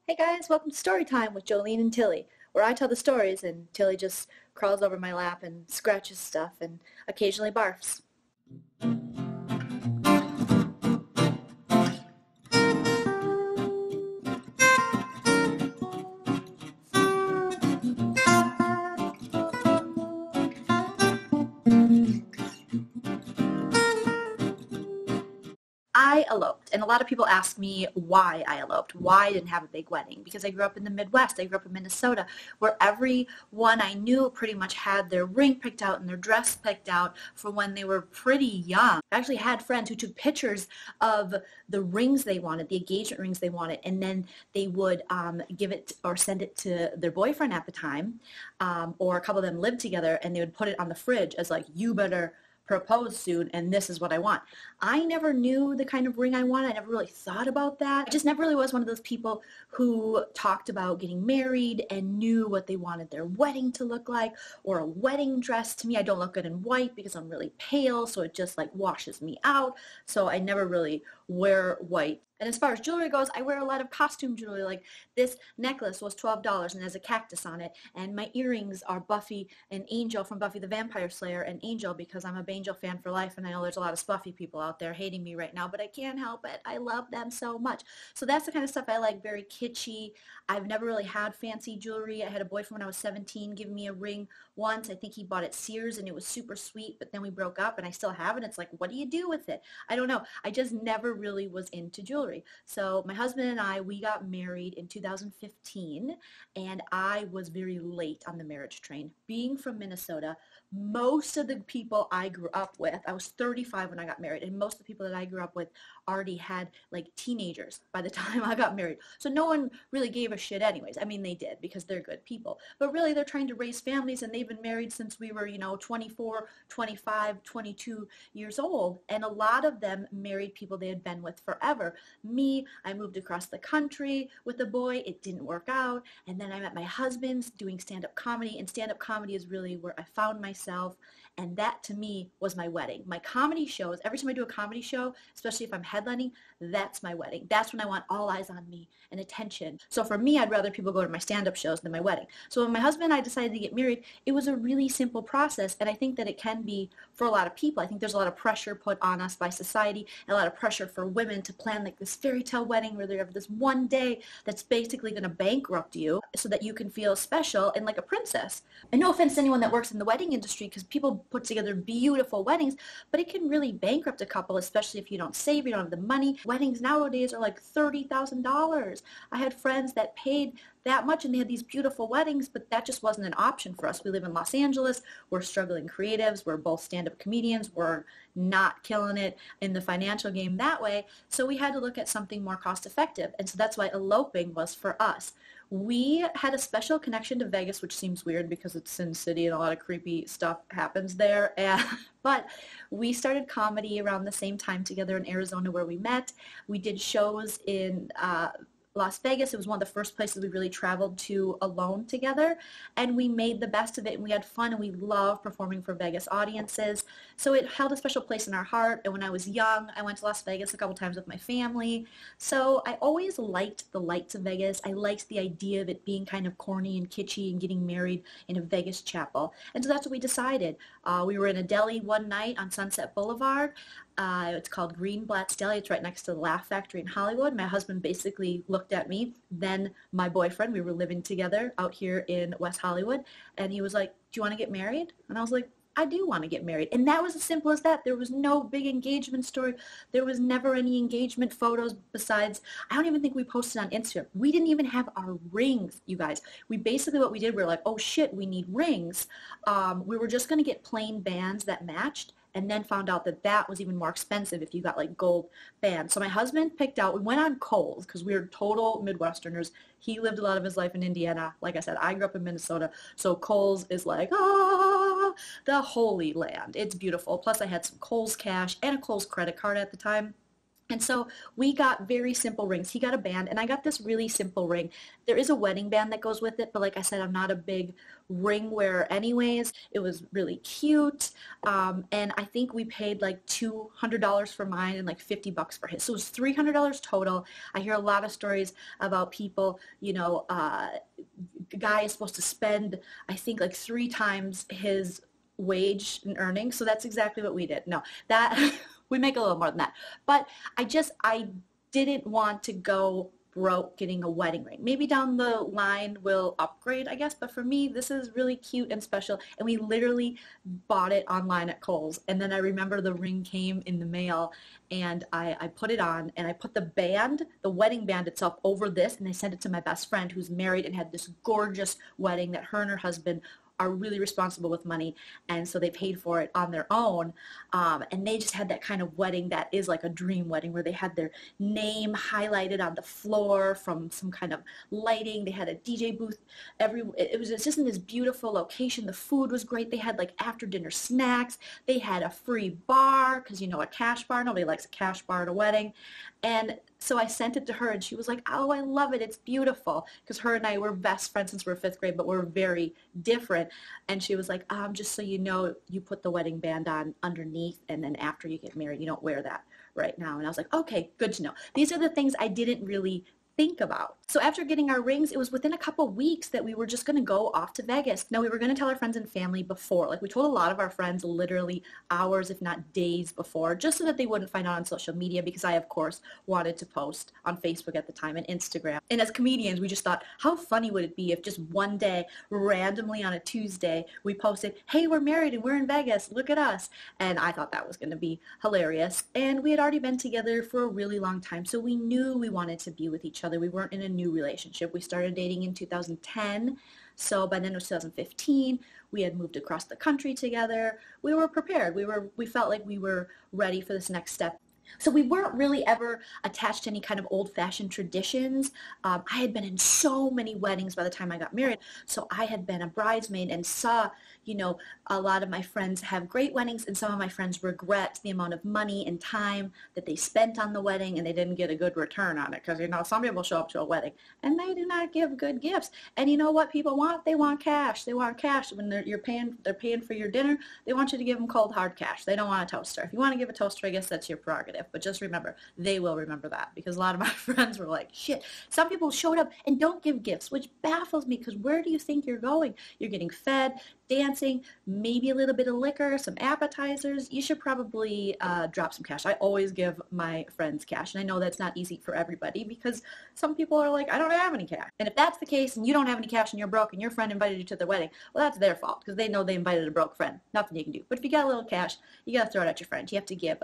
Hey guys, welcome to Storytime with Jolene and Tilly, where I tell the stories and Tilly just crawls over my lap and scratches stuff and occasionally barfs. I eloped, and a lot of people ask me why I eloped, why I didn't have a big wedding, because I grew up in the Midwest. I grew up in Minnesota, where everyone I knew pretty much had their ring picked out and their dress picked out for when they were pretty young. I actually had friends who took pictures of the rings they wanted, the engagement rings they wanted, and then they would give it or send it to their boyfriend at the time, or a couple of them lived together, and they would put it on the fridge as like, you better propose soon and this is what I want. I never knew the kind of ring I wanted. I never really thought about that. I just never really was one of those people who talked about getting married and knew what they wanted their wedding to look like or a wedding dress. To me, I don't look good in white because I'm really pale, so it just like washes me out. So I never really wear white. And as far as jewelry goes, I wear a lot of costume jewelry. Like this necklace was $12 and has a cactus on it. And my earrings are Buffy and Angel from Buffy the Vampire Slayer and Angel because I'm a Angel fan for life. And I know there's a lot of Spuffy people out there hating me right now, but I can't help it. I love them so much. So that's the kind of stuff I like, very kitschy. I've never really had fancy jewelry. I had a boyfriend when I was 17 give me a ring once. I think he bought it Sears and it was super sweet, but then we broke up and I still have it. It's like, what do you do with it? I don't know. I just never really was into jewelry. So my husband and I, we got married in 2015 and I was very late on the marriage train. Being from Minnesota, most of the people I grew up with, I was 35 when I got married, and most of the people that I grew up with already had like teenagers by the time I got married. So no one really gave a shit anyways. I mean, they did because they're good people. But really, they're trying to raise families, and they've been married since we were, 24, 25, 22 years old. And a lot of them married people they had been with forever. Me, I moved across the country with a boy. It didn't work out. And then I met my husband doing stand-up comedy, and stand-up comedy is really where I found myself. And that to me was my wedding. My comedy shows, every time I do a comedy show, especially if I'm headlining, that's my wedding. That's when I want all eyes on me and attention. So for me, I'd rather people go to my stand-up shows than my wedding. So when my husband and I decided to get married, it was a really simple process. And I think that it can be for a lot of people. I think there's a lot of pressure put on us by society and a lot of pressure for women to plan like this fairy tale wedding where they have this one day that's basically going to bankrupt you so that you can feel special and like a princess. And no offense to anyone that works in the wedding industry, because people put together beautiful weddings, but it can really bankrupt a couple, especially if you don't save, you don't have the money. Weddings nowadays are like $30,000. I had friends that paid that much and they had these beautiful weddings, but that just wasn't an option for us. We live in Los Angeles. We're struggling creatives. We're both stand-up comedians. We're not killing it in the financial game that way. So we had to look at something more cost effective. And so that's why eloping was for us. We had a special connection to Vegas, which seems weird because it's Sin City and a lot of creepy stuff happens there. But we started comedy around the same time together in Arizona where we met. We did shows in Las Vegas. It was one of the first places we really traveled to alone together, and we made the best of it, and we had fun, and we loved performing for Vegas audiences. So it held a special place in our heart. And when I was young, I went to Las Vegas a couple times with my family. So I always liked the lights of Vegas. I liked the idea of it being kind of corny and kitschy and getting married in a Vegas chapel. And so that's what we decided. We were in a deli one night on Sunset Boulevard. It's called Greenblatt's Deli. It's right next to the Laugh Factory in Hollywood. My husband basically looked at me, then my boyfriend. We were living together out here in West Hollywood, and he was like, "Do you want to get married?" And I was like, "I do want to get married." And that was as simple as that. There was no big engagement story. There was never any engagement photos besides, I don't even think we posted on Instagram. We didn't even have our rings, you guys. We basically, what we did, we were like, oh shit, we need rings. We were just going to get plain bands that matched, and then found out that that was even more expensive if you got like gold bands. So my husband picked out, we went on Kohl's because we were total Midwesterners. He lived a lot of his life in Indiana. Like I said, I grew up in Minnesota. So Kohl's is like, the holy land. It's beautiful. Plus I had some Kohl's cash and a Kohl's credit card at the time. And so we got very simple rings. He got a band and I got this really simple ring. There is a wedding band that goes with it, but like I said, I'm not a big ring wearer anyways. It was really cute. And I think we paid like $200 for mine and like $50 for his. So it was $300 total. I hear a lot of stories about people, the guy is supposed to spend, I think, like 3 times his wage and earnings. So that's exactly what we did. No, that we make a little more than that. But I didn't want to go broke getting a wedding ring. Maybe down the line we'll upgrade, I guess. But for me, this is really cute and special. And we literally bought it online at Kohl's. And then I remember the ring came in the mail and I put it on and I put the band, the wedding band itself over this, and I sent it to my best friend who's married and had this gorgeous wedding that her and her husband are really responsible with money, and so they paid for it on their own, and they just had that kind of wedding that is like a dream wedding where they had their name highlighted on the floor from some kind of lighting. They had a DJ booth. It was just in this beautiful location. The food was great. They had like after dinner snacks. They had a free bar because a cash bar. Nobody likes a cash bar at a wedding. And so I sent it to her and she was like, oh, I love it. It's beautiful. Because her and I were best friends since we were 5th grade, but we're very different. And she was like, just so you know, you put the wedding band on underneath and then after you get married, you don't wear that right now. And I was like, okay, good to know. These are the things I didn't really think about. So after getting our rings, it was within a couple weeks that we were just going to go off to Vegas. Now, we were going to tell our friends and family before. Like, we told a lot of our friends literally hours, if not days before, just so that they wouldn't find out on social media, because I, of course, wanted to post on Facebook at the time and Instagram. And as comedians, we just thought, how funny would it be if just one day, randomly on a Tuesday, we posted, hey, we're married and we're in Vegas, look at us. And I thought that was going to be hilarious. And we had already been together for a really long time, so we knew we wanted to be with each other. We weren't in a new relationship. We started dating in 2010, so by then it was 2015. We had moved across the country together. We were prepared. We felt like we were ready for this next step. So we weren't really ever attached to any kind of old-fashioned traditions. I had been in so many weddings by the time I got married, so I had been a bridesmaid and saw, a lot of my friends have great weddings, and some of my friends regret the amount of money and time that they spent on the wedding, and they didn't get a good return on it, because, some people show up to a wedding, and they do not give good gifts. And you know what people want? They want cash. They want cash. When they're paying for your dinner, they want you to give them cold, hard cash. They don't want a toaster. If you want to give a toaster, I guess that's your prerogative. But just remember, they will remember that, because a lot of my friends were like, shit, some people showed up and don't give gifts, which baffles me, because where do you think you're going? You're getting fed, dancing, maybe a little bit of liquor, some appetizers. You should probably drop some cash. I always give my friends cash, and I know that's not easy for everybody, because some people are like, I don't have any cash. And if that's the case and you don't have any cash and you're broke and your friend invited you to their wedding, well, that's their fault, because they know they invited a broke friend. Nothing you can do. But if you got a little cash, you got to throw it at your friend. You have to give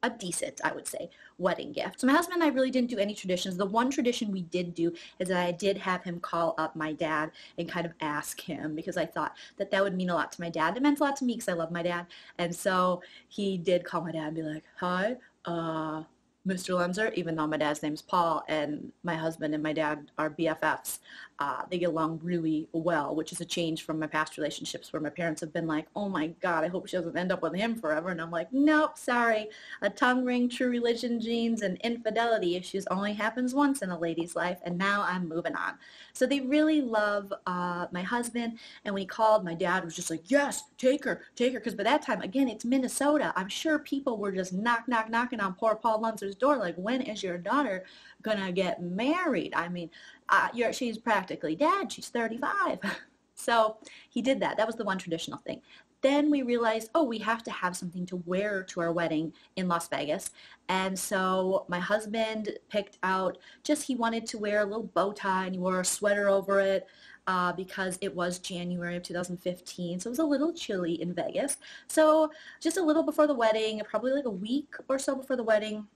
a decent, I would say, wedding gift. So my husband and I really didn't do any traditions. The one tradition we did do is that I did have him call up my dad and kind of ask him, because I thought that that would mean a lot to my dad. It meant a lot to me because I love my dad. And so he did call my dad and be like, hi, Mr. Lemser, even though my dad's name's Paul and my husband and my dad are BFFs. They get along really well, which is a change from my past relationships where my parents have been like, oh my God, I hope she doesn't end up with him forever. And I'm like, nope, sorry. A tongue ring, true religion genes, and infidelity issues only happens once in a lady's life, and now I'm moving on. So they really love my husband, and when he called, my dad was just like, yes, take her, because by that time, again, it's Minnesota. I'm sure people were just knocking on poor Paul Lemser's door like, when is your daughter gonna get married? I mean, she's practically dead. She's 35. So he did that. That was the one traditional thing. Then we realized, oh, we have to have something to wear to our wedding in Las Vegas. And so my husband picked out, he wanted to wear a little bow tie, and he wore a sweater over it because it was January of 2015. So it was a little chilly in Vegas. So just a little before the wedding, probably like a week or so before the wedding,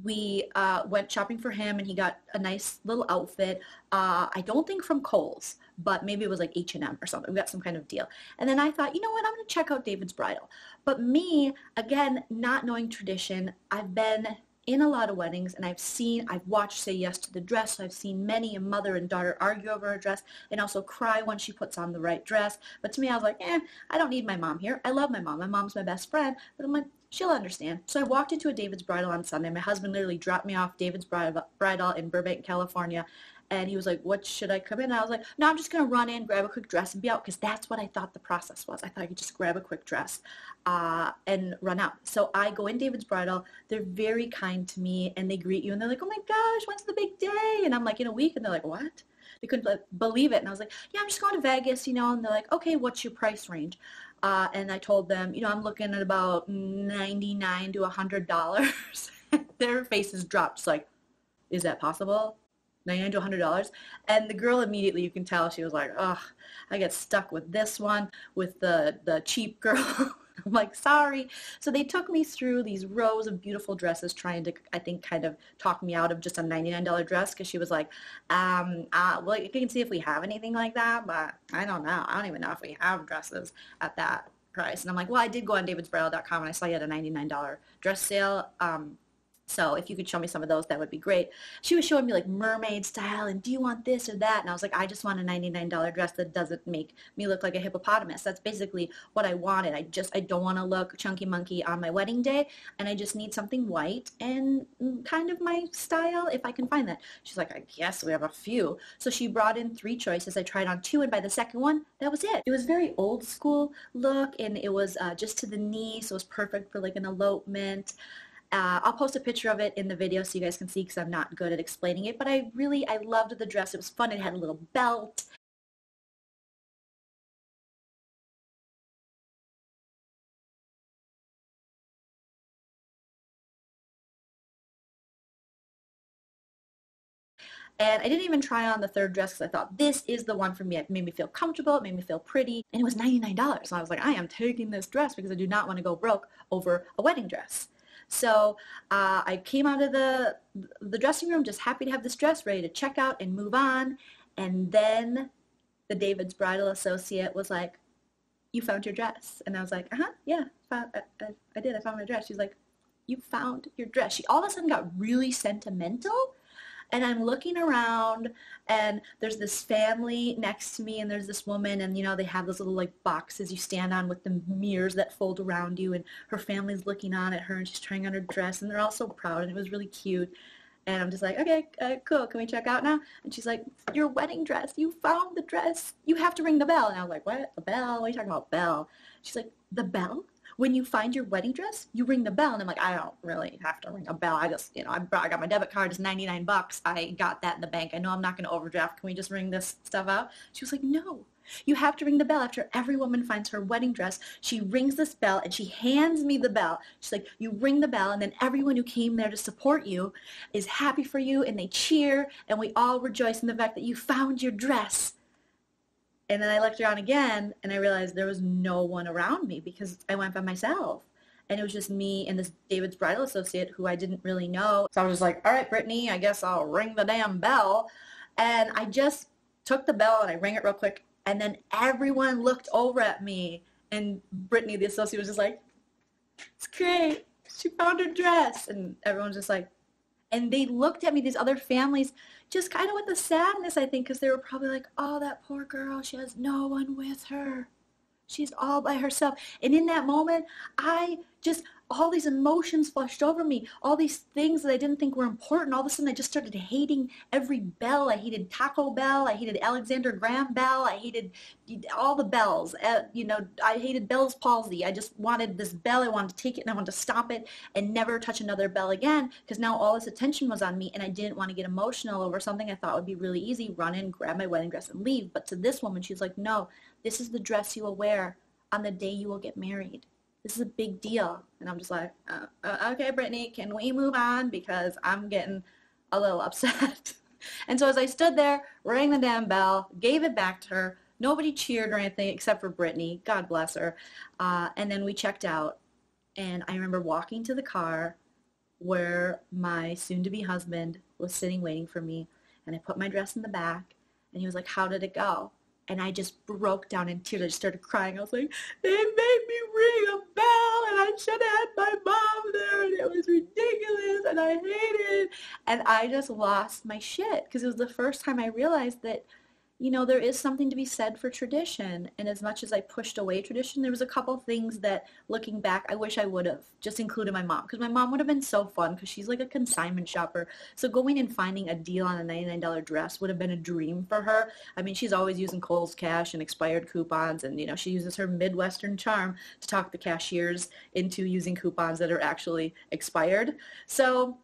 we went shopping for him, and he got a nice little outfit. I don't think from Kohl's, but maybe it was like H&M or something. We got some kind of deal. And then I thought, you know what, I'm going to check out David's Bridal. But me, again, not knowing tradition, I've been in a lot of weddings, and I've watched Say Yes to the Dress. So I've seen many a mother and daughter argue over a dress and also cry when she puts on the right dress. But to me, I was like, I don't need my mom here. I love my mom. My mom's my best friend. But I'm like, She'll understand. So I walked into a David's Bridal on Sunday. My husband literally dropped me off David's Bridal in Burbank, California. And he was like, what, should I come in? And I was like, no, I'm just going to run in, grab a quick dress, and be out, because that's what I thought the process was. I thought I could just grab a quick dress and run out. So I go in David's Bridal. They're very kind to me, and they greet you, and they're like, oh my gosh, when's the big day? And I'm like, in a week. And they're like, what? They couldn't believe it. And I was like, yeah, I'm just going to Vegas, you know. And they're like, okay, what's your price range? And I told them, you know, I'm looking at about $99 to $100. Their faces dropped. It's like, is that possible? $99 to $100? And the girl immediately, you can tell, she was like, ugh, I get stuck with this one, with the cheap girl. I'm like, sorry. So they took me through these rows of beautiful dresses, trying to, I think, kind of talk me out of just a $99 dress, because she was like, well, you can see if we have anything like that, but I don't know. I don't even know if we have dresses at that price. And I'm like, well, I did go on davidsbridal.com, and I saw you had a $99 dress sale. So if you could show me some of those, that would be great. She was showing me like mermaid style, and do you want this or that? And I was like, I just want a $99 dress that doesn't make me look like a hippopotamus. That's basically what I wanted. I don't want to look chunky monkey on my wedding day, and I just need something white and kind of my style, if I can find that. She's like, I guess we have a few. So she brought in 3 choices. I tried on 2, and by the second one, that was it. It was very old school look, and it was just to the knee, so it was perfect for like an elopement. I'll post a picture of it in the video so you guys can see, because I'm not good at explaining it, but I loved the dress. It was fun. It had a little belt. And I didn't even try on the 3rd dress, because I thought, this is the one for me. It made me feel comfortable. It made me feel pretty. And it was $99. So I was like, I am taking this dress, because I do not want to go broke over a wedding dress. So I came out of the dressing room just happy to have this dress, ready to check out and move on. And then the David's Bridal associate was like, you found your dress. And I was like, yeah, I did. I found my dress. She's like, you found your dress. She all of a sudden got really sentimental. And I'm looking around, and there's this family next to me, and there's this woman, and you know, they have those little like boxes you stand on with the mirrors that fold around you, and her family's looking on at her, and she's trying on her dress, and they're all so proud, and it was really cute. And I'm just like, okay, cool, can we check out now? And she's like, your wedding dress, you found the dress, you have to ring the bell. And I was like, what, the bell? What are you talking about, bell? She's like, the bell? When you find your wedding dress, you ring the bell. And I'm like, I don't really have to ring a bell. I just, you know, I got my debit card. It's $99. I got that in the bank. I know I'm not going to overdraft. Can we just ring this stuff out? She was like, no, you have to ring the bell. After every woman finds her wedding dress, she rings this bell, and she hands me the bell. She's like, you ring the bell, and then everyone who came there to support you is happy for you, and they cheer, and we all rejoice in the fact that you found your dress. And then I looked around again, and I realized there was no one around me, because I went by myself. And it was just me and this David's Bridal associate who I didn't really know. So I was just like, all right, Brittany, I guess I'll ring the damn bell. And I just took the bell, and I rang it real quick. And then everyone looked over at me. And Brittany, the associate, was just like, it's great. She found her dress. And everyone's just like, and they looked at me, these other families, just kind of with the sadness, I think, because they were probably like, oh, that poor girl, she has no one with her. She's all by herself. And in that moment, all these emotions flushed over me, all these things that I didn't think were important. All of a sudden, I just started hating every bell. I hated Taco Bell. I hated Alexander Graham Bell. I hated all the bells. You know, I hated Bell's palsy. I just wanted this bell. I wanted to take it, and I wanted to stomp it and never touch another bell again, because now all this attention was on me, and I didn't want to get emotional over something I thought would be really easy, run in, grab my wedding dress, and leave. But to this woman, she's like, no, this is the dress you will wear on the day you will get married. This is a big deal. And I'm just like, okay, Brittany, can we move on? Because I'm getting a little upset. And so as I stood there, rang the damn bell, gave it back to her, nobody cheered or anything except for Brittany. God bless her. And then we checked out. And I remember walking to the car where my soon-to-be husband was sitting waiting for me. And I put my dress in the back. And he was like, how did it go? And I just broke down in tears. I just started crying. I was like, they made me ring a bell, and I should have had my mom there, and it was ridiculous, and I hated it. And I just lost my shit, because it was the first time I realized that, you know, there is something to be said for tradition. And as much as I pushed away tradition, there was a couple things that, looking back, I wish I would have just included my mom. Because my mom would have been so fun because she's like a consignment shopper. So going and finding a deal on a $99 dress would have been a dream for her. I mean, she's always using Kohl's Cash and expired coupons. And, you know, she uses her Midwestern charm to talk the cashiers into using coupons that are actually expired. So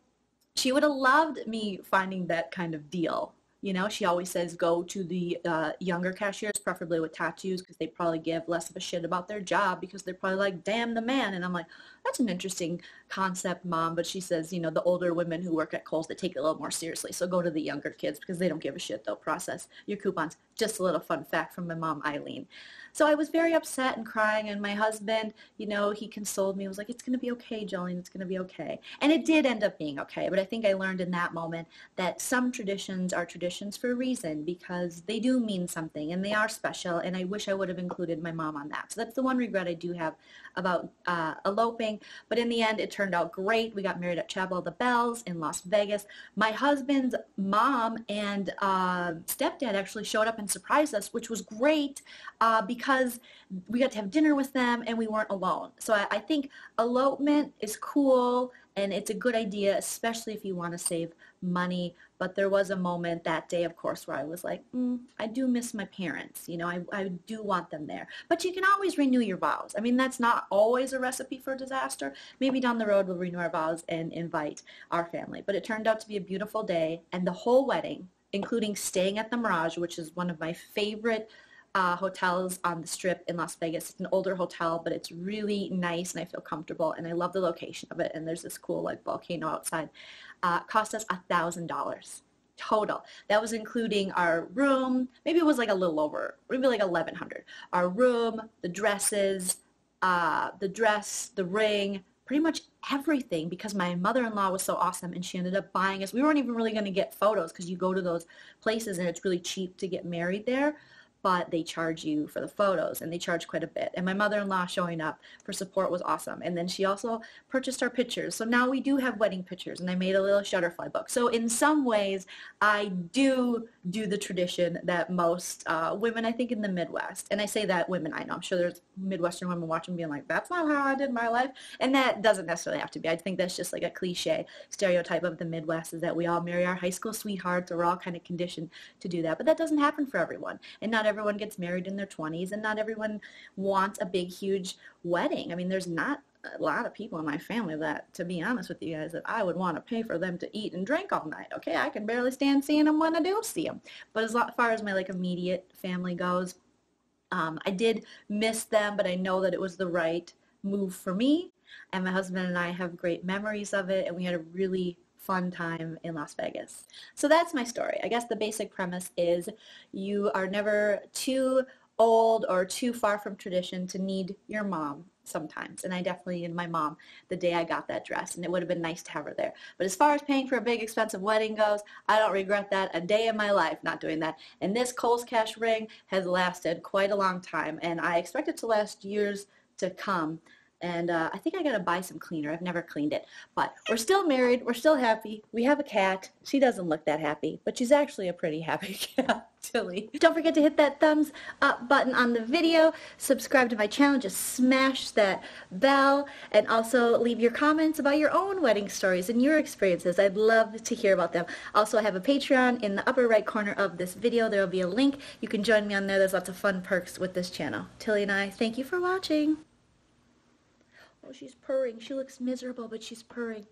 she would have loved me finding that kind of deal. You know, she always says go to the younger cashiers, preferably with tattoos, because they probably give less of a shit about their job because they're probably like, damn the man. And I'm like, that's an interesting concept, Mom. But she says, you know, the older women who work at Kohl's, they take it a little more seriously. So go to the younger kids because they don't give a shit. They'll process your coupons. Just a little fun fact from my mom, Eileen. So I was very upset and crying, and my husband, you know, he consoled me. He was like, it's going to be okay, Jolene, it's going to be okay. And it did end up being okay, but I think I learned in that moment that some traditions are traditions for a reason because they do mean something and they are special, and I wish I would have included my mom on that. So that's the one regret I do have about eloping, but in the end it turned out great. We got married at Chapel of the Bells in Las Vegas. My husband's mom and stepdad actually showed up and surprised us, which was great because we got to have dinner with them and we weren't alone. So I think elopement is cool and it's a good idea, especially if you want to save money. But there was a moment that day, of course, where I was like, I do miss my parents. You know, I do want them there. But you can always renew your vows. I mean, that's not always a recipe for disaster. Maybe down the road we'll renew our vows and invite our family. But it turned out to be a beautiful day, and the whole wedding, including staying at the Mirage, which is one of my favorite hotels on the Strip in Las Vegas. It's an older hotel, but it's really nice and I feel comfortable and I love the location of it. And there's this cool like volcano outside. Cost us $1,000 total. That was including our room. Maybe it was like a little over, maybe like 1,100. Our room, the dresses, the dress, the ring, pretty much everything, because my mother-in-law was so awesome and she ended up buying us. We weren't even really going to get photos because you go to those places and it's really cheap to get married there, but they charge you for the photos and they charge quite a bit. And my mother-in-law showing up for support was awesome. And then she also purchased our pictures. So now we do have wedding pictures, and I made a little Shutterfly book. So in some ways, I do the tradition that most women, I think, in the Midwest, and I say that women, I know, I'm sure there's Midwestern women watching being like, that's not how I did my life. And that doesn't necessarily have to be. I think that's just like a cliche stereotype of the Midwest, is that we all marry our high school sweethearts, or we're all kind of conditioned to do that. But that doesn't happen for everyone. And not everyone gets married in their 20s, and not everyone wants a big, huge wedding. I mean, there's not a lot of people in my family that, to be honest with you guys, that I would want to pay for them to eat and drink all night. Okay, I can barely stand seeing them when I do see them. But as far as my like immediate family goes, I did miss them, but I know that it was the right move for me. And my husband and I have great memories of it, and we had a really fun time in Las Vegas. So that's my story. I guess the basic premise is you are never too old or too far from tradition to need your mom sometimes. And I definitely needed my mom the day I got that dress, and it would have been nice to have her there. But as far as paying for a big expensive wedding goes, I don't regret that a day in my life not doing that. And this Kohl's Cash ring has lasted quite a long time, and I expect it to last years to come. And I think I gotta buy some cleaner. I've never cleaned it. But we're still married. We're still happy. We have a cat. She doesn't look that happy, but she's actually a pretty happy cat, Tilly. Don't forget to hit that thumbs up button on the video. Subscribe to my channel. Just smash that bell. And also leave your comments about your own wedding stories and your experiences. I'd love to hear about them. Also, I have a Patreon in the upper right corner of this video. There will be a link. You can join me on there. There's lots of fun perks with this channel. Tilly and I, thank you for watching. Oh, she's purring. She looks miserable, but she's purring.